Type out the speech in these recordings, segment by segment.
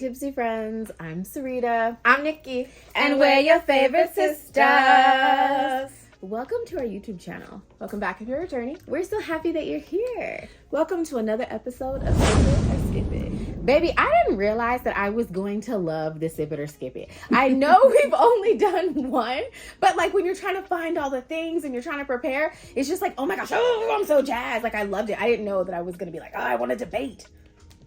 Tipsy Friends. I'm Sarita. I'm Nikki. And we're your favorite sisters. Welcome to our YouTube channel. Welcome back if you're returning. We're so happy that you're here. Welcome to another episode of Sip It or Skip It. Baby, I didn't realize that I was going to love the Sip It or Skip It. I know we've only done one, but like when you're trying to find all the things and you're trying to prepare, it's just like, oh my gosh, I'm so jazzed. Like I loved it. I didn't know that I was going to be like, oh, I want to debate.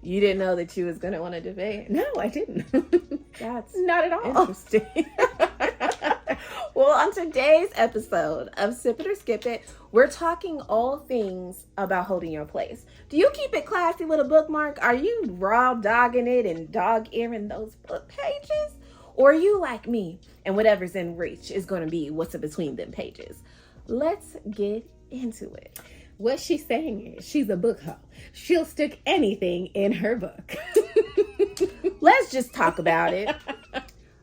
You didn't know that you was going to want to debate? No, I didn't. That's not at all. Interesting. Well, on today's episode of Sip It or Skip It, we're talking all things about holding your place. Do you keep it classy with a bookmark? Are you raw dogging it and dog-earing those book pages? Or are you like me and whatever's in reach is going to be what's in between them pages? Let's get into it. What she's saying is she's a book hoe. She'll stick anything in her book. Let's just talk about it.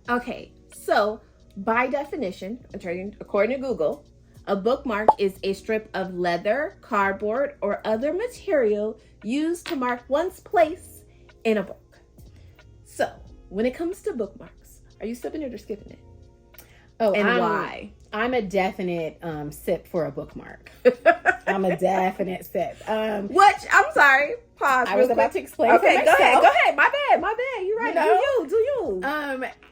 Okay, so by definition, according to Google, a bookmark is a strip of leather, cardboard, or other material used to mark one's place in a book. So, when it comes to bookmarks, are you sipping it or skipping it? Oh, and why? I'm a definite sip for a bookmark. I'm a definite sip. What? I'm sorry. Pause. I was about to explain. Okay, go ahead. My bad. You're right. Do you?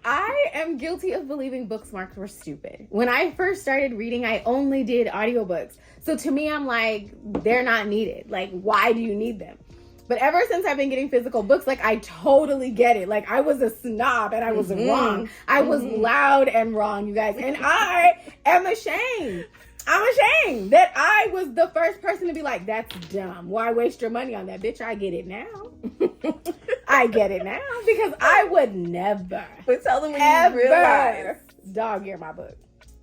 I am guilty of believing bookmarks were stupid. When I first started reading, I only did audiobooks. So to me, I'm like, they're not needed. Like, why do you need them? But ever since I've been getting physical books, like, I totally get it. Like, I was a snob and I was wrong. I was loud and wrong, you guys. And I am ashamed. I'm ashamed that I was the first person to be like, that's dumb. Why waste your money on that? Bitch, I get it now. I get it now because I would never. But tell them when you realize. Dog ear my book.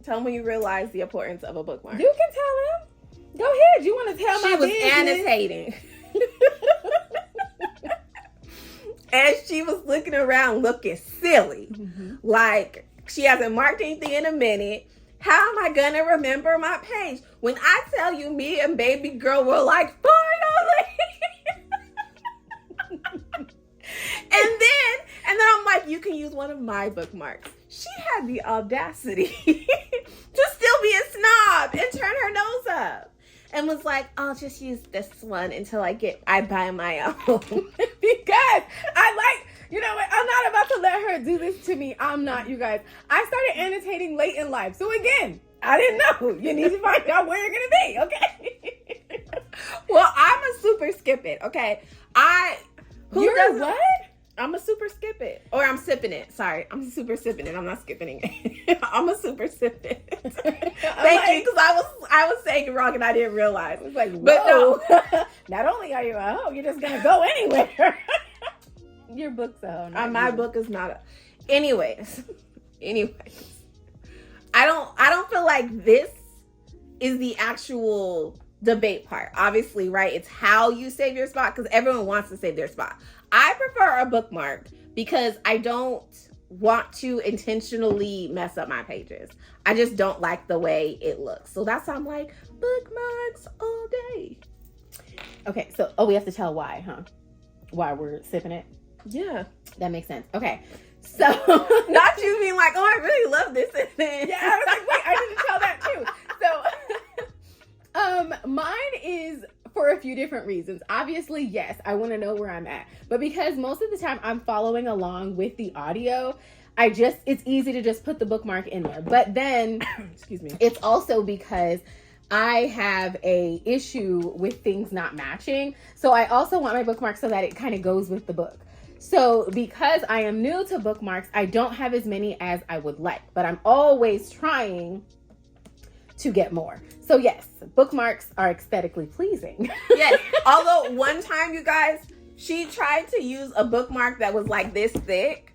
Tell them when you realize the importance of a bookmark. You can tell him. Go ahead. You want to tell my business? She was annotating. And she was looking around looking silly. Like she hasn't marked anything in a minute. How am I going to remember my page? When I tell you me and baby girl were like, finally. and then I'm like, you can use one of my bookmarks. She had the audacity to still be a snob and turn her nose up. And was like, I'll just use this one until I buy my own. Because I like, you know what? I'm not about to let her do this to me. I'm not, you guys. I started annotating late in life. So again, I didn't know. You need to find out where you're going to be, okay? Well, I'm a super skip it, okay? You're what? I'm a super skip it. Or I'm sipping it. Sorry. I'm super sipping it. I'm not skipping it. I'm a super sip it. Thank you, because I was saying it wrong and I didn't realize. I was like, whoa. But no. Not only are you a hoe, you're just going to go anywhere. Your book's a hoe. My book is not a... Anyways. I don't feel like this is the actual debate part. Obviously, right? It's how you save your spot because everyone wants to save their spot. I prefer a bookmark because I don't want to intentionally mess up my pages. I just don't like the way it looks. So that's why I'm like, bookmarks all day. Okay, so, we have to tell why, huh? Why we're sipping it? Yeah. That makes sense. Okay, so. Not you being like, oh, I really love this. And then. Yeah, I was like, wait, I need to tell that too. So, mine is for a few different reasons. Obviously, yes, I want to know where I'm at. But because most of the time I'm following along with the audio, it's easy to just put the bookmark in there. But then, excuse me, it's also because I have a issue with things not matching. So I also want my bookmark so that it kind of goes with the book. So because I am new to bookmarks, I don't have as many as I would like, but I'm always trying to get more. So yes, bookmarks are aesthetically pleasing. Yes. Although one time, you guys, she tried to use a bookmark that was like this thick.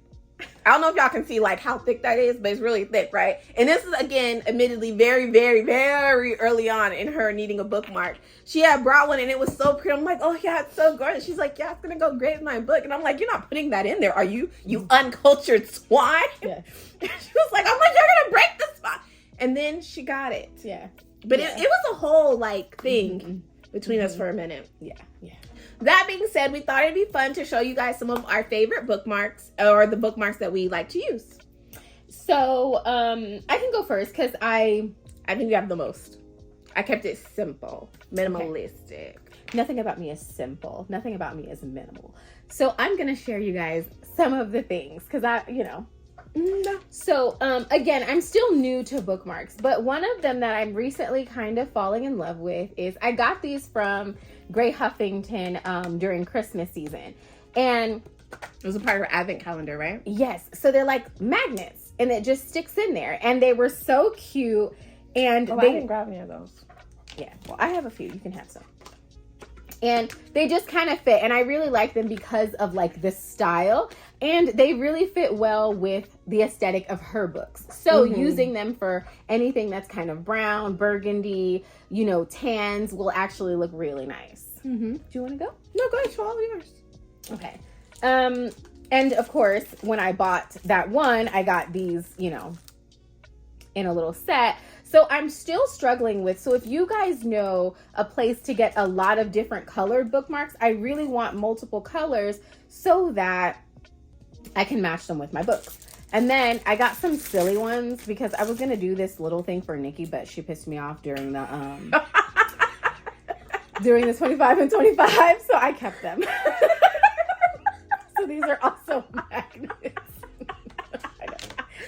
I don't know if y'all can see like how thick that is, but it's really thick, right? And this is, again, admittedly very, very, very early on in her needing a bookmark. She had brought one and it was so pretty. I'm like, oh yeah, it's so gorgeous. She's like, yeah, it's gonna go great with my book. And I'm like, you're not putting that in there, are you? You uncultured swine. Yeah. She was like, I'm like, you're gonna break the spot. And then she got it. Yeah. But it was a whole like thing between us for a minute. Yeah. Yeah. that being said, we thought it'd be fun to show you guys some of our favorite bookmarks, or the bookmarks that we like to use. So, I can go first because I think we have the most. I kept it simple, minimalistic. Okay. Nothing about me is simple. Nothing about me is minimal. So I'm going to share you guys some of the things because So, again, I'm still new to bookmarks, but one of them that I'm recently kind of falling in love with is I got these from Gray Huffington during Christmas season. And it was a part of our advent calendar, right? Yes. So they're like magnets and it just sticks in there. And they were so cute. And I they didn't grab any of those. Yeah. Well, I have a few. You can have some. And they just kind of fit. And I really like them because of like the style. And they really fit well with the aesthetic of her books. So using them for anything that's kind of brown, burgundy, tans will actually look really nice. Mm-hmm. Do you want to go? No, go ahead. Show all yours. Okay. And of course, when I bought that one, I got these, in a little set. So I'm still struggling with, so if you guys know a place to get a lot of different colored bookmarks, I really want multiple colors so that I can match them with my books. And then I got some silly ones because I was going to do this little thing for Nikki, but she pissed me off during the, during the 25 and 25. So I kept them. So these are also magnets.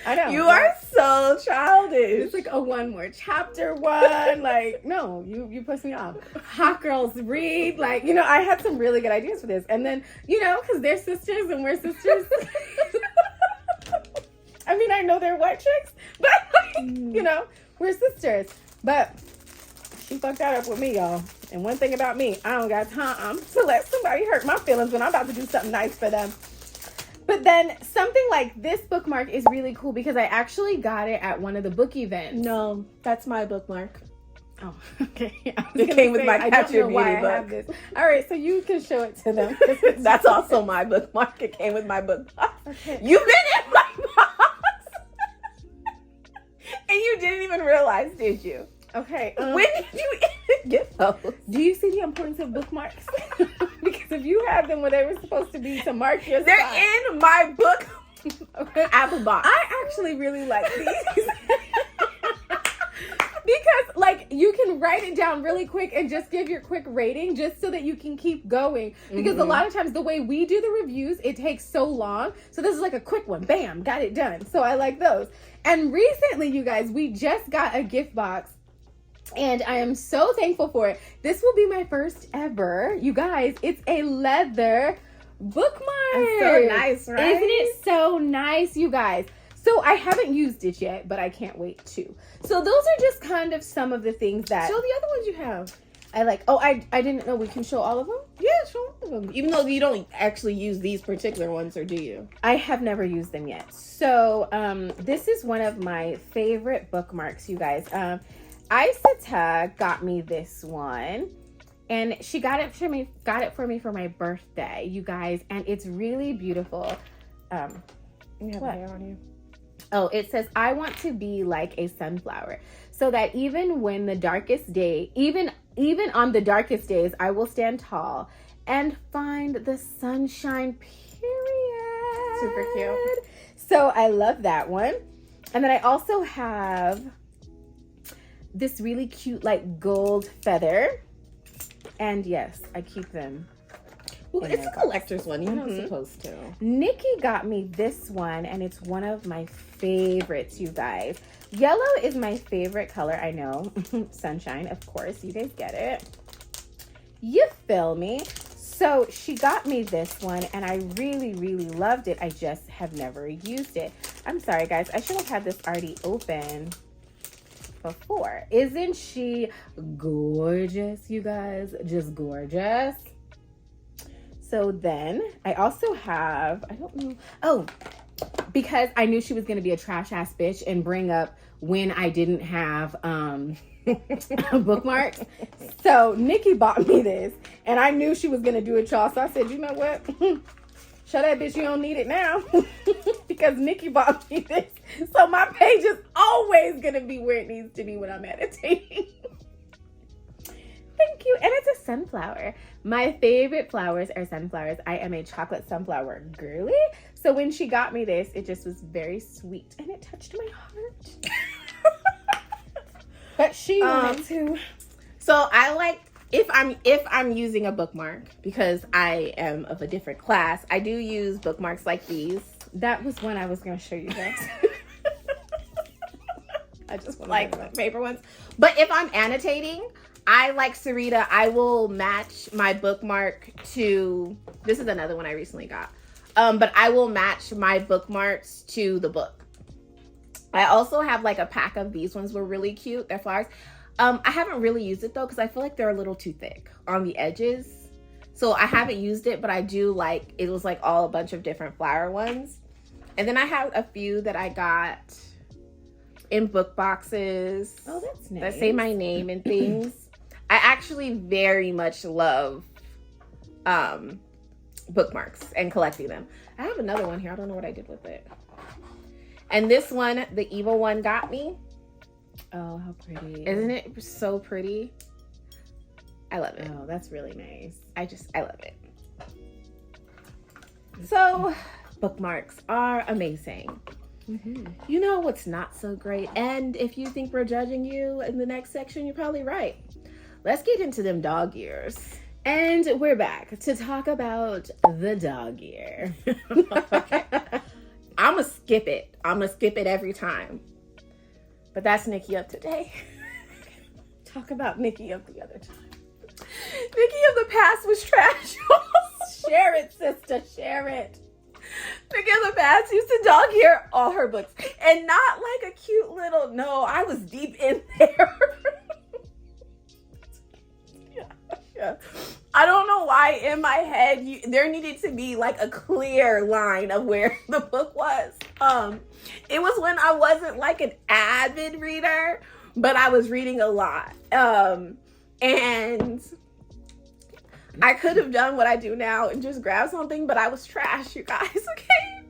I know. You are so childish. It's like a one more chapter one. Like, no, you pissed me off. Hot girls read. Like, I had some really good ideas for this. And then, because they're sisters and we're sisters. I mean, I know they're white chicks, but, we're sisters. But she fucked that up with me, y'all. And one thing about me, I don't got time to let somebody hurt my feelings when I'm about to do something nice for them. But then something like this bookmark is really cool because I actually got it at one of the book events. No, that's my bookmark. Oh, okay. It came with my Catch Your Beauty book. All right, so you can show it to them. That's also my bookmark. It came with my book box. Okay. You've been in my box. And you didn't even realize, did you? Okay. When did you get those? Do you see the importance of bookmarks? Because if you have them where they were supposed to be to mark your They're spot. in my book Apple box. I actually really like these. Because, like, you can write it down really quick and just give your quick rating just so that you can keep going. Because a lot of times the way we do the reviews, it takes so long. So this is like a quick one. Bam, got it done. So I like those. And recently, you guys, we just got a gift box. And I am so thankful for it. This will be my first ever. You guys, it's a leather bookmark. It's so nice, right? Isn't it so nice, you guys? So I haven't used it yet, but I can't wait to. So those are just kind of some of the things that... Show the other ones you have. I like. Oh, I didn't know we can show all of them? Yeah, show all of them. Even though you don't actually use these particular ones, or do you? I have never used them yet. So this is one of my favorite bookmarks, you guys. Isata got me this one, and she got it for me for my birthday, you guys, and it's really beautiful. You have hair on you. Oh, it says, I want to be like a sunflower, so that even when the darkest day, even on the darkest days, I will stand tall and find the sunshine, period. Super cute. So I love that one. And then I also have this really cute, like, gold feather. And yes, I keep them. Well, it's a collector's one. You're not supposed to. Nikki got me this one, and it's one of my favorites, you guys. Yellow is my favorite color, I know. Sunshine, of course. You guys get it. You feel me? So she got me this one, and I really, really loved it. I just have never used it. I'm sorry, guys. I should have had this already open before. Isn't she gorgeous, you guys? Just gorgeous. So then I also have, I don't know. Oh, because I knew she was going to be a trash ass bitch and bring up when I didn't have bookmarks. So Nikki bought me this, and I knew she was going to do it, y'all. So I said, you know what? Show that bitch you don't need it now. Because Nikki bought me this. So my page is always going to be where it needs to be when I'm meditating. Thank you. And it's a sunflower. My favorite flowers are sunflowers. I am a chocolate sunflower girly. So when she got me this, it just was very sweet and it touched my heart. But she wanted to. So I like, if I'm using a bookmark, because I am of a different class, I do use bookmarks like these. That was one I was going to show you guys. I just want like the paper ones. But if I'm annotating, I like Sarita, I will match my bookmark to, this is another one I recently got. But I will match my bookmarks to the book. I also have like a pack of these ones were really cute. They're flowers. I haven't really used it though, because I feel like they're a little too thick on the edges. So I haven't used it, but I do like, it was like all a bunch of different flower ones. And then I have a few that I got in book boxes. Oh, that's nice. That say my name and things. I actually very much love bookmarks and collecting them. I have another one here. I don't know what I did with it. And this one, the evil one got me. Oh, how pretty. Isn't it so pretty? I love it. Oh, that's really nice. I love it. So, bookmarks are amazing. Mm-hmm. You know what's not so great? And if you think we're judging you in the next section, you're probably right. Let's get into them dog ears. And we're back to talk about the dog ear. Okay. I'm going to skip it. I'm going to skip it every time. But that's Nikki Up today. Talk about Nikki of the other time. Nikki of the past was trash. Share it, sister. Share it. Nikki of the past used to dog ear all her books. And not like a cute little, no, I was deep in there. Yeah. I don't know why in my head there needed to be like a clear line of where the book was. It was when I wasn't like an avid reader, but I was reading a lot. And I could have done what I do now and just grabbed something, but I was trash, you guys, okay?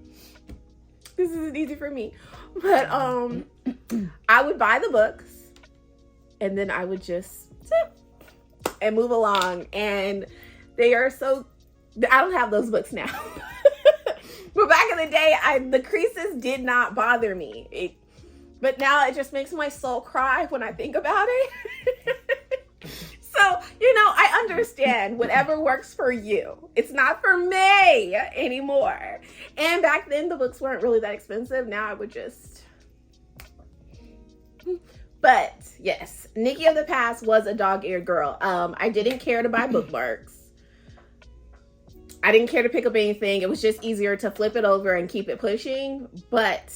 This isn't easy for me. But I would buy the books and then I would just and move along, and they are so, I don't have those books now. But back in the day, the creases did not bother me. But now it just makes my soul cry when I think about it. So, I understand whatever works for you. It's not for me anymore. And back then, the books weren't really that expensive. Now I would just... But yes, Nikki of the past was a dog-eared girl. I didn't care to buy bookmarks. I didn't care to pick up anything. It was just easier to flip it over and keep it pushing. But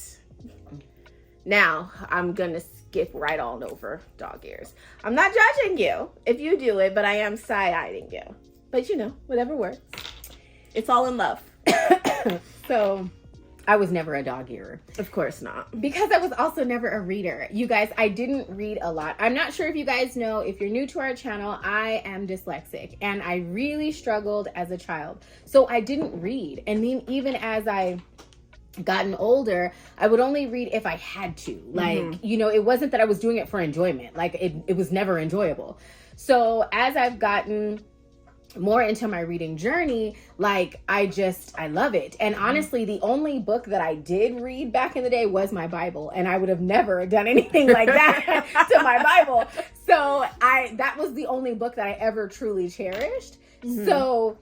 now I'm going to skip right on over dog ears. I'm not judging you if you do it, but I am side-eyeing you. But whatever works. It's all in love. So... I was never a dog earer. Of course not. Because I was also never a reader. You guys, I didn't read a lot. I'm not sure if you guys know, if you're new to our channel, I am dyslexic. And I really struggled as a child. So I didn't read. And then even as I gotten older, I would only read if I had to. Like, it wasn't that I was doing it for enjoyment. Like, it was never enjoyable. So as I've gotten more into my reading journey, like I love it. And honestly, the only book that I did read back in the day was my Bible, and I would have never done anything like that to my Bible. So that was the only book that I ever truly cherished. So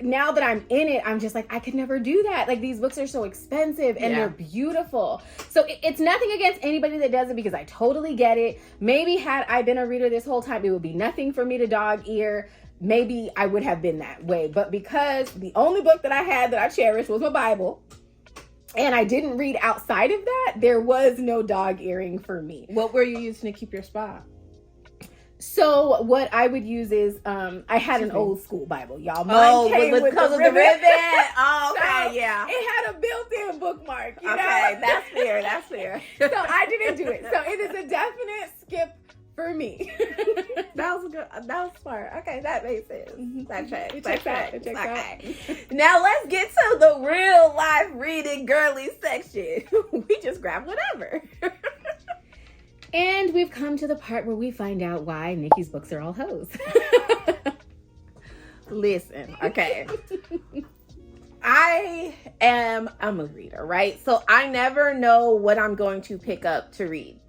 now that I'm in it, I'm just like, I could never do that. Like, these books are so expensive and they're beautiful. So it's nothing against anybody that does it, because I totally get it. Maybe had I been a reader this whole time, it would be nothing for me to dog ear. Maybe I would have been that way. But because the only book that I had that I cherished was my Bible, and I didn't read outside of that, there was no dog earring for me. What were you using to keep your spot? So what I would use is, I had an old school Bible, y'all. Mine came with the ribbon. Oh, okay, so yeah. It had a built-in bookmark, you know? That's fair, that's fair. So I didn't do it. So it is a definite skip for me. That was smart. Okay, that makes sense. That checks. It checks out. It checks out. Now let's get to the real life reading girly section. We just grab whatever. And we've come to the part where we find out why Nikki's books are all hoes. Listen, okay. I'm a reader, right? So I never know what I'm going to pick up to read.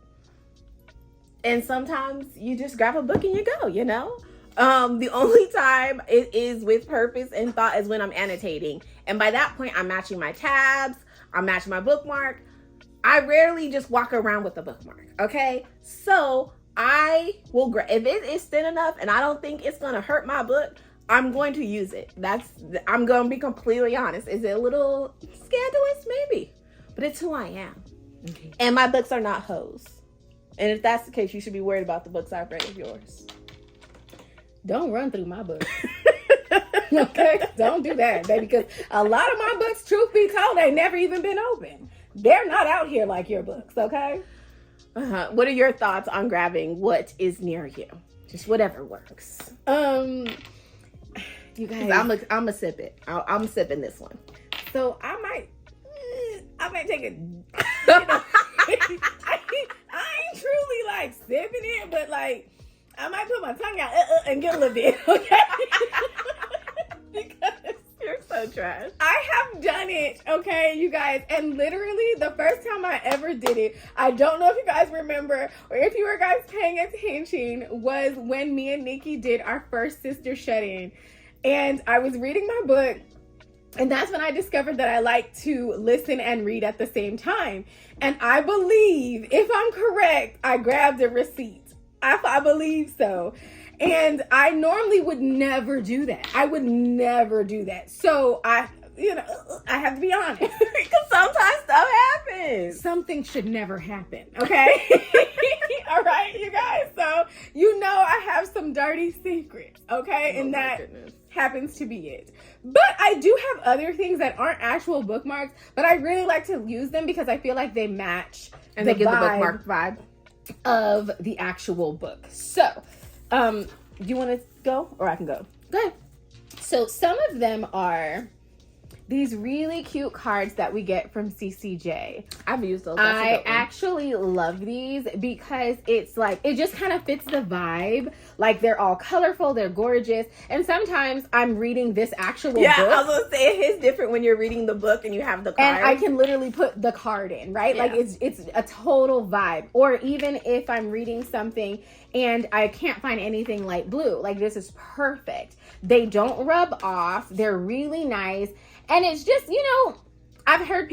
And sometimes you just grab a book and you go, you know? The only time it is with purpose and thought is when I'm annotating. And by that point, I'm matching my tabs, I'm matching my bookmark. I rarely just walk around with a bookmark, okay? So I will if it is thin enough and I don't think it's gonna hurt my book, I'm going to use it. I'm gonna be completely honest. Is it a little scandalous? Maybe. But it's who I am. Mm-hmm. And my books are not hoes. And if that's the case, you should be worried about the books I've read of yours. Don't run through my books. Okay? Don't do that, baby, because a lot of my books, truth be told, ain't never even been open. They're not out here like your books, okay? What are your thoughts on grabbing what is near you? Just whatever works. You guys, I'm a sip it. I'm sipping this one. So I might take a. I ain't truly like sipping it, but like I might put my tongue out and get a little bit, okay? Because you're so trash. I have done it, okay, you guys, and literally the first time I ever did it, I don't know if you guys remember or if you were guys paying attention, was when me and Nikki did our first sister shut-in, and I was reading my book, and that's when I discovered that I like to listen and read at the same time. And I believe, if I'm correct, I grabbed a receipt. I believe so. And I normally would never do that. I would never do that. So I have to be honest. Because sometimes stuff happens. Something should never happen, okay? All right, you guys. So, I have some dirty secrets, okay? Oh, and that goodness. happens to be it. But I do have other things that aren't actual bookmarks, but I really like to use them because I feel like they match and they give the bookmark vibe of the actual book. So, do you want to go or I can go? Go ahead. So some of them are these really cute cards that we get from CCJ. I've used those. I actually love these because it's like, it just kind of fits the vibe. Like they're all colorful, they're gorgeous. And sometimes I'm reading this actual book. Yeah, I was going to say it's different when you're reading the book and you have the card. And I can literally put the card in, right? Yeah. Like it's a total vibe. Or even if I'm reading something and I can't find anything light blue, like this is perfect. They don't rub off. They're really nice. And it's just, I've had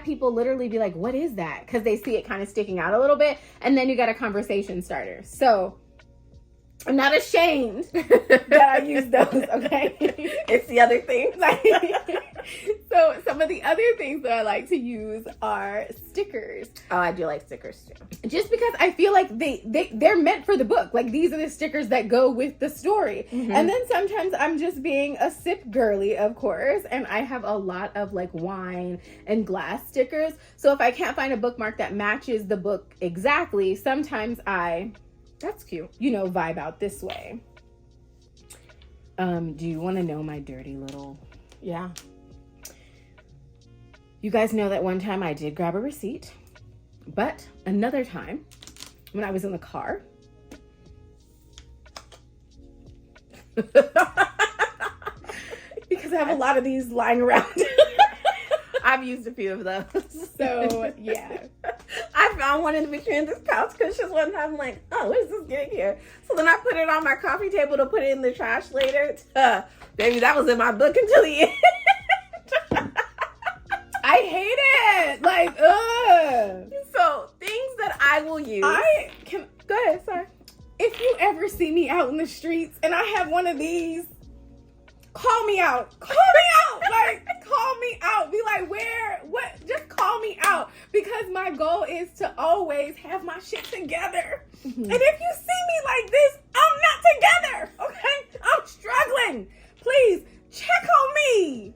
people literally be like, what is that? Because they see it kind of sticking out a little bit. And then you got a conversation starter. So I'm not ashamed that I use those, okay? It's the other thing. So some of the other things that I like to use are stickers. Oh, I do like stickers too. Just because I feel like they're meant for the book. Like these are the stickers that go with the story. Mm-hmm. And then sometimes I'm just being a sip girly, of course. And I have a lot of like wine and glass stickers. So if I can't find a bookmark that matches the book exactly, sometimes that's cute, vibe out this way. Do you want to know my dirty little... Yeah. You guys know that one time I did grab a receipt, but another time when I was in the car, because I have a lot of these lying around. I've used a few of those. So, yeah. I found one in between this couch cushions one time. I'm like, oh, what is this getting here? So then I put it on my coffee table to put it in the trash later. Baby, that was in my book until the end. I hate it. Like, ugh. So, things that I will use. Go ahead, sorry. If you ever see me out in the streets and I have one of these, call me out. Call me out. Like, call me out. Be like, where? What? Just call me out. Because my goal is to always have my shit together. Mm-hmm. And if you see me like this, I'm not together. Okay? I'm struggling. Please, check on me.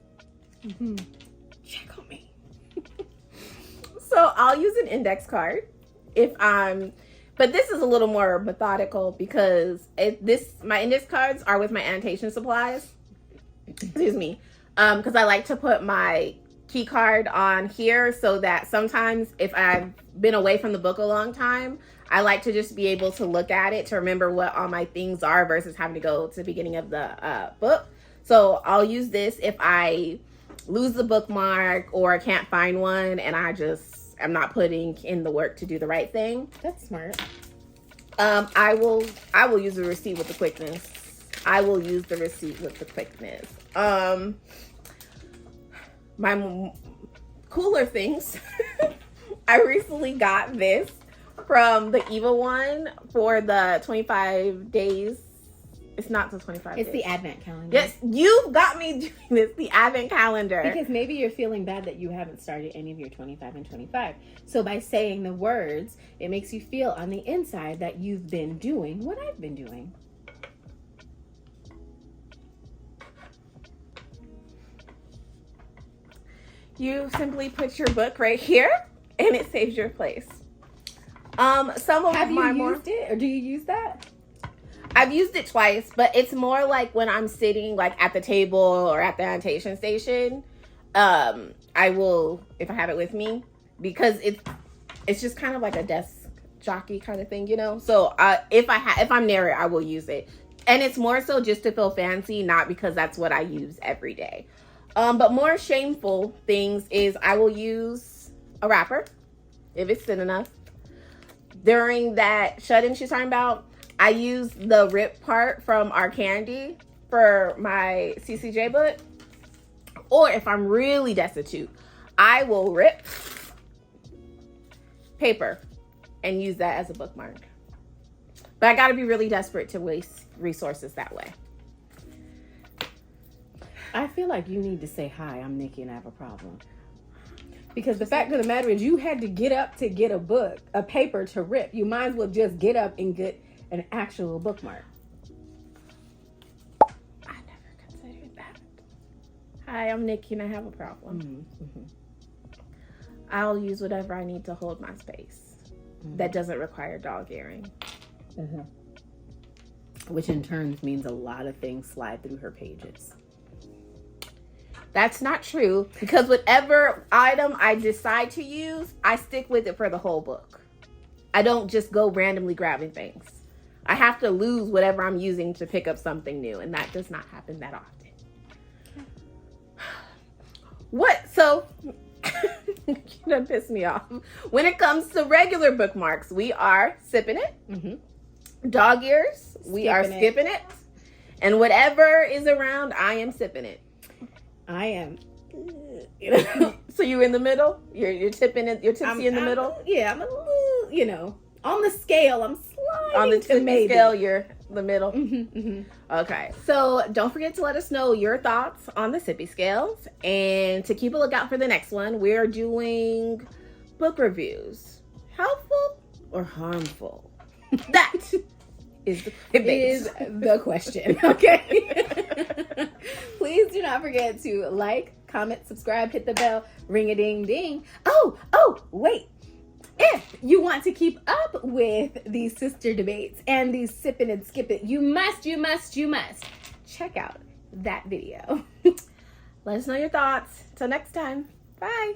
Mm-hmm. Check on me. So I'll use an index card but this is a little more methodical because my index cards are with my annotation supplies. Excuse me. Because I like to put my key card on here so that sometimes if I've been away from the book a long time, I like to just be able to look at it to remember what all my things are versus having to go to the beginning of the book. So I'll use this if I lose the bookmark or can't find one and I'm not putting in the work to do the right thing. That's smart. I will use the receipt with the quickness. My cooler things. I recently got this from the Eva one for the 25 days. It's not the 25 days. It's the advent calendar. Yes, you got me doing this, the advent calendar. Because maybe you're feeling bad that you haven't started any of your 25 and 25. So by saying the words, it makes you feel on the inside that you've been doing what I've been doing. You simply put your book right here and it saves your place. Have you used it or do you use that? I've used it twice, but it's more like when I'm sitting like at the table or at the annotation station. I will, if I have it with me, because it's just kind of like a desk jockey kind of thing, you know. So if I'm near it, I will use it, and it's more so just to feel fancy, not because that's what I use every day. But more shameful things is I will use a wrapper if it's thin enough. During that shut-in she's talking about, I use the rip part from our candy for my CCJ book. Or if I'm really destitute, I will rip paper and use that as a bookmark. But I gotta be really desperate to waste resources that way. I feel like you need to say, hi, I'm Nikki and I have a problem. Because the fact of the matter is you had to get up to get a paper to rip. You might as well just get up and get an actual bookmark. I never considered that. Hi, I'm Nikki and I have a problem. Mm-hmm. I'll use whatever I need to hold my space. Mm-hmm. That doesn't require dog earring. Mm-hmm. Which in turn means a lot of things slide through her pages. That's not true, because whatever item I decide to use, I stick with it for the whole book. I don't just go randomly grabbing things. I have to lose whatever I'm using to pick up something new, and that does not happen that often. What? So, you done pissed me off. When it comes to regular bookmarks, we are sipping it. Mm-hmm. Dog ears, we are skipping it. And whatever is around, I am sipping it. I am. So you're in the middle? You're tipping it. You're tipsy in the middle? Yeah, I'm a little, on the scale, I'm sliding on the tippy scale, you're the middle. Mm-hmm, mm-hmm. Okay. So don't forget to let us know your thoughts on the sippy scales. And to keep a lookout for the next one, we're doing book reviews. Helpful or harmful? That is the question. Okay. Please do not forget to like, comment, subscribe, hit the bell, ring a ding ding. Oh, wait. If you want to keep up with these sister debates and these sipping and skipping, you must check out that video. Let us know your thoughts. Till next time. Bye.